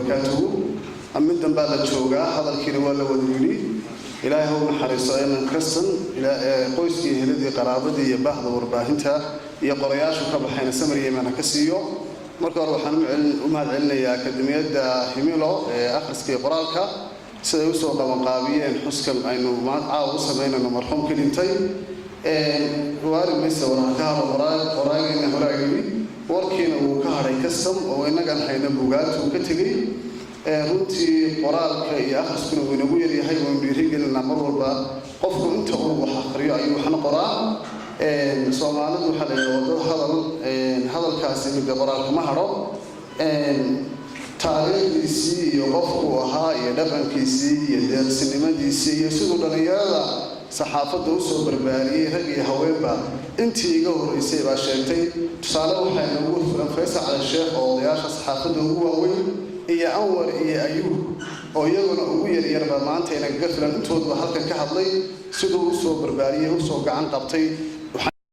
وبركاته أمن دنبال الشوقة هذا الكيلو والوديري إلهي هو حريص أيمن كرسن إلى قوسي هلدي قرابدي يبهض ورباهنتها يقرياش وقبل حين سمر يمن كسيو مركز روحان ومهد علنا يا أكاديمية هميلو آخر سكي قرالك سيوسو قوانقابيين حسكم أنه ما عاوز بين أنه مرحوم كلمتين وارد ميسا ورانكار وراي إنه راجلي وركين وكهر يكسم وإنك أن حين بوجات وكتجري runtii qoraalka iyo akhriskuna wuu inagu yaryahay waan dhiirigelinaa mar walba qofku inta uu wax akhriyo ayuu waxna qoraa Soomaalidu waxa la yiraahdaa hadalkaasi mid qoraalka ma haro taariikhdiisii iyo qofku ahaa iyo dhaqankiisii iyo deeqsinimadiisii iyo sidoo dhalinyarada saxaafadda u soo barbaariyay rag iyo haweenba intii iga horeysay baa sheegtay tusaale waxa inagu furan Faysal Sheekh oo odayaasha saxaafadda ugu waaweyn iyo Anwar iyo Ayuub oo iyaguna ugu yaryarba maanta inaga filan intooda halkan ka hadlay sidoo u soo barbaariyay u soo gacan qabtay